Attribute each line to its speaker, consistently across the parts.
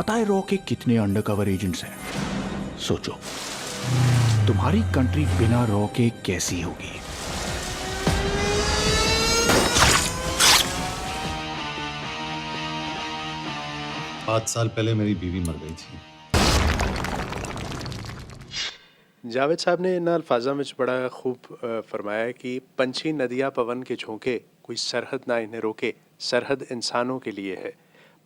Speaker 1: पता है रॉ के कितने अंडरकवर एजेंट्स हैं? सोचो, तुम्हारी कंट्री बिना रॉ के कैसी होगी?
Speaker 2: पाँच साल पहले मेरी बीवी मर गई थी।
Speaker 3: जावेद साहब ने इन अल्फाजा में बड़ा खूब फरमाया है कि पंछी नदियाँ पवन के झोंके, कोई सरहद ना इन्हें रोके, सरहद इंसानों के लिए है।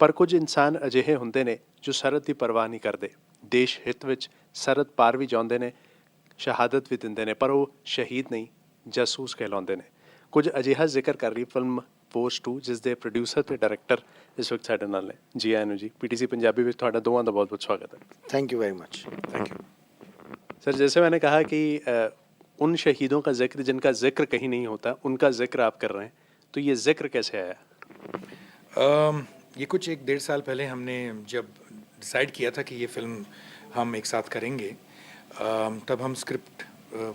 Speaker 3: पर कुछ इंसान अजिहे हुंदे ने जो सरहद की परवाह नहीं करते, देश हित विच सरहद पार भी जाते हैं, शहादत भी दिंदे ने, पर वो शहीद नहीं जासूस कहलाते हैं। कुछ अजिहा जिक्र कर रही फिल्म फोर्स 2 जिस दे प्रोड्यूसर ते डायरेक्टर इस वक्त साडे नाल ने। जी आए नु जी, पीटीसी पंजाबी में तुहाडा दोवां दा बहुत बहुत स्वागत है।
Speaker 4: Thank you very much.
Speaker 3: Thank you sir. जैसे मैंने कहा कि उन शहीदों का जिक्र जिनका जिक्र कहीं नहीं होता, उनका जिक्र आप कर रहे हैं, तो ये जिक्र कैसे आया?
Speaker 5: ये कुछ 1-1.5 साल पहले हमने जब डिसाइड किया था कि ये फ़िल्म हम एक साथ करेंगे, तब हम स्क्रिप्ट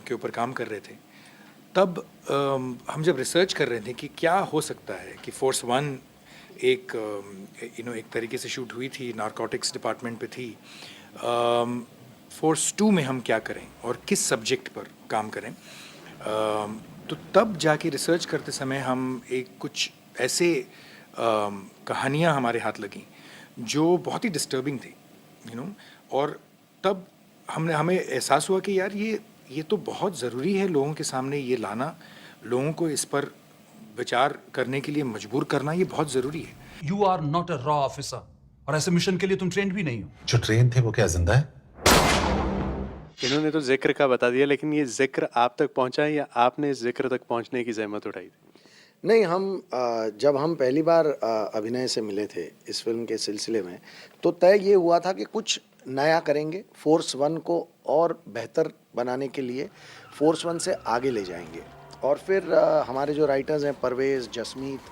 Speaker 5: के ऊपर काम कर रहे थे। तब हम जब रिसर्च कर रहे थे कि क्या हो सकता है कि फोर्स 1 एक एक तरीके से शूट हुई थी, नारकोटिक्स डिपार्टमेंट पे थी, फोर्स 2 में हम क्या करें और किस सब्जेक्ट पर काम करें। तो तब जाके रिसर्च करते समय हम कुछ ऐसे कहानियाँ हमारे हाथ लगीं जो बहुत ही डिस्टर्बिंग थी, और तब हमें एहसास हुआ कि यार ये तो बहुत ज़रूरी है लोगों के सामने ये लाना, लोगों को इस पर विचार करने के लिए मजबूर करना, ये बहुत ज़रूरी है।
Speaker 6: यू आर नॉट अ रॉ ऑफिसर, और ऐसे मिशन के लिए तुम ट्रेंड भी नहीं हो।
Speaker 2: जो ट्रेन थे वो क्या जिंदा है?
Speaker 3: इन्होंने तो जिक्र का बता दिया, लेकिन ये जिक्र आप तक पहुंचा है या आपने इस जिक्र तक पहुंचने की जहमत उठाई थी?
Speaker 4: नहीं, जब हम पहली बार अभिनय से मिले थे इस फिल्म के सिलसिले में, तो तय ये हुआ था कि कुछ नया करेंगे, फोर्स 1 को और बेहतर बनाने के लिए फोर्स 1 से आगे ले जाएंगे। और फिर हमारे जो राइटर्स हैं, परवेज़, जसमीत,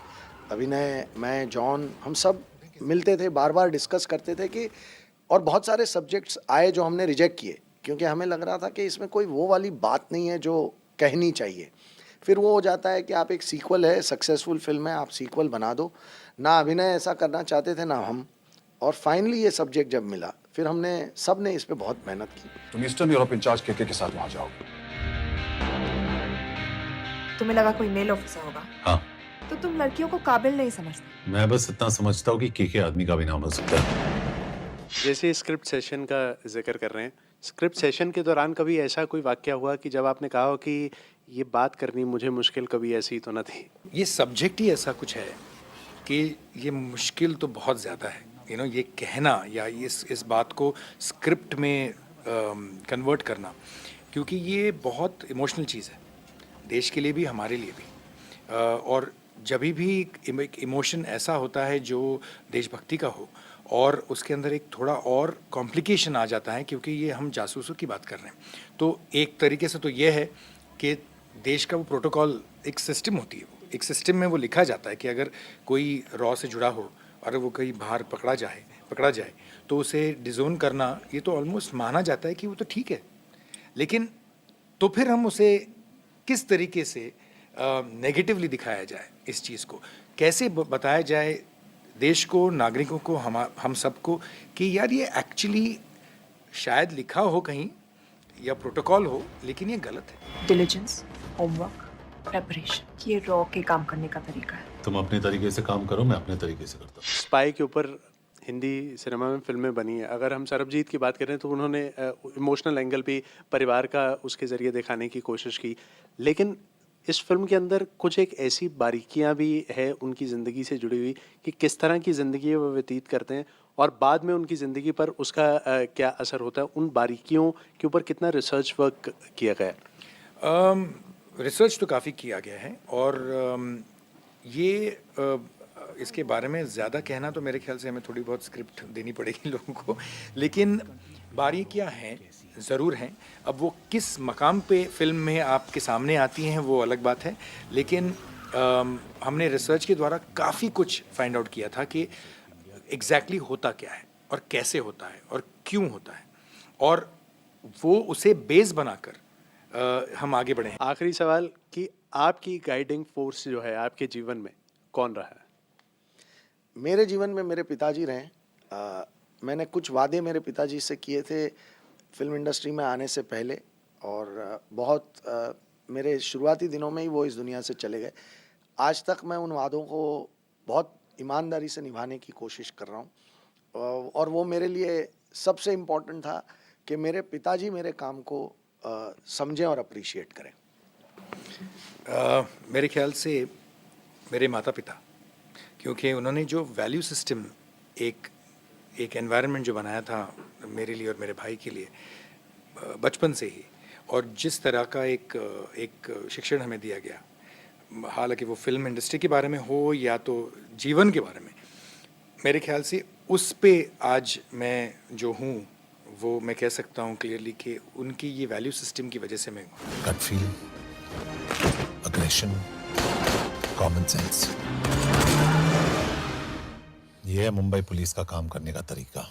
Speaker 4: अभिनय, मैं, जॉन, हम सब मिलते थे, बार बार डिस्कस करते थे कि, और बहुत सारे सब्जेक्ट्स आए जो हमने रिजेक्ट किए, क्योंकि हमें लग रहा था कि इसमें कोई वो वाली बात नहीं है जो कहनी चाहिए। फिर वो हो जाता है कि आप एक सीक्वल है, सक्सेसफुल फिल्म है, आप सीक्वल बना दो। ना अभिनय ऐसा करना चाहते थे, ना हम। और फाइनली ये सब्जेक्ट जब मिला, फिर सब ने इस पे बहुत मेहनत की।
Speaker 6: तुम ईस्टर्न यूरोप इंचार्ज के साथ वहां जाओगे।
Speaker 7: तुम्हें लगा कोई मेल ऑफिसर होगा?
Speaker 2: हाँ,
Speaker 7: तो तुम लड़कियों को काबिल नहीं समझते।
Speaker 2: मैं बस इतना समझता हूँ कि के आदमी का भी नाम हो सकता है।
Speaker 3: जैसे स्क्रिप्ट सेशन का जिक्र कर रहे हैं, स्क्रिप्ट सेशन के दौरान कभी ऐसा कोई वाकया हुआ कि जब आपने कहा हो कि ये बात करनी मुझे मुश्किल कभी ऐसी तो न थी?
Speaker 5: ये सब्जेक्ट ही ऐसा कुछ है कि ये मुश्किल तो बहुत ज़्यादा है, ये कहना या इस बात को स्क्रिप्ट में कन्वर्ट करना, क्योंकि ये बहुत इमोशनल चीज़ है, देश के लिए भी, हमारे लिए भी। और जब भी एक इमोशन ऐसा होता है जो देशभक्ति का हो, और उसके अंदर एक थोड़ा और कॉम्प्लिकेशन आ जाता है, क्योंकि ये हम जासूसों की बात कर रहे हैं, तो एक तरीके से तो ये है कि देश का वो प्रोटोकॉल, एक सिस्टम होती है, एक सिस्टम में वो लिखा जाता है कि अगर कोई रॉ से जुड़ा हो और वो कहीं बाहर पकड़ा जाए तो उसे डिज़ोन करना, ये तो ऑलमोस्ट माना जाता है कि वो तो ठीक है। लेकिन तो फिर हम उसे किस तरीके से नेगेटिवली दिखाया जाए, इस चीज़ को कैसे बताया जाए देश को, नागरिकों को, हम सबको, कि यार ये एक्चुअली शायद लिखा हो कहीं या प्रोटोकॉल हो, लेकिन ये गलत है।
Speaker 7: डिलिजेंस, होमवर्क, प्रेपरेशन, ये रॉ के काम करने का तरीका है।
Speaker 2: तुम अपने तरीके से काम करो, मैं अपने तरीके से करता हूँ।
Speaker 3: स्पाई के ऊपर हिंदी सिनेमा में फिल्में बनी है। अगर हम सरबजीत की बात करें तो उन्होंने इमोशनल एंगल भी परिवार का उसके ज़रिए दिखाने की कोशिश की, लेकिन इस फिल्म के अंदर कुछ एक ऐसी बारीकियां भी है उनकी ज़िंदगी से जुड़ी हुई कि किस तरह की ज़िंदगी वो व्यतीत करते हैं और बाद में उनकी ज़िंदगी पर उसका क्या असर होता है, उन बारीकियों के ऊपर कितना रिसर्च वर्क किया गया है?
Speaker 5: रिसर्च तो काफ़ी किया गया है, और इसके बारे में ज़्यादा कहना तो मेरे ख्याल से हमें थोड़ी बहुत स्क्रिप्ट देनी पड़ेगी लोगों को, लेकिन बारीकियां हैं, ज़रूर हैं। अब वो किस मकाम पे फिल्म में आपके सामने आती हैं वो अलग बात है, लेकिन हमने रिसर्च के द्वारा काफ़ी कुछ फाइंड आउट किया था कि एग्जैक्टली होता क्या है और कैसे होता है और क्यों होता है, और वो उसे बेस बनाकर हम आगे बढ़े हैं।
Speaker 3: आखिरी सवाल कि आपकी गाइडिंग फोर्स जो है आपके जीवन में कौन रहा है?
Speaker 4: मेरे जीवन में मेरे पिताजी रहे, मैंने कुछ वादे मेरे पिताजी से किए थे फिल्म इंडस्ट्री में आने से पहले, और बहुत मेरे शुरुआती दिनों में ही वो इस दुनिया से चले गए। आज तक मैं उन वादों को बहुत ईमानदारी से निभाने की कोशिश कर रहा हूँ, और वो मेरे लिए सबसे इम्पोर्टेंट था कि मेरे पिताजी मेरे काम को समझें और अप्रिशिएट करें।
Speaker 5: मेरे ख्याल से मेरे माता पिता, क्योंकि उन्होंने जो वैल्यू सिस्टम एक एनवायरनमेंट जो बनाया था मेरे लिए और मेरे भाई के लिए बचपन से ही, और जिस तरह का एक शिक्षण हमें दिया गया, हालांकि वो फिल्म इंडस्ट्री के बारे में हो या तो जीवन के बारे में, मेरे ख्याल से उस पे आज मैं जो हूँ वो मैं कह सकता हूँ क्लियरली कि उनकी ये वैल्यू सिस्टम की वजह से मैं हूँ।
Speaker 8: Gut feel, aggression, common sense, ये है मुंबई पुलिस का काम करने का तरीका।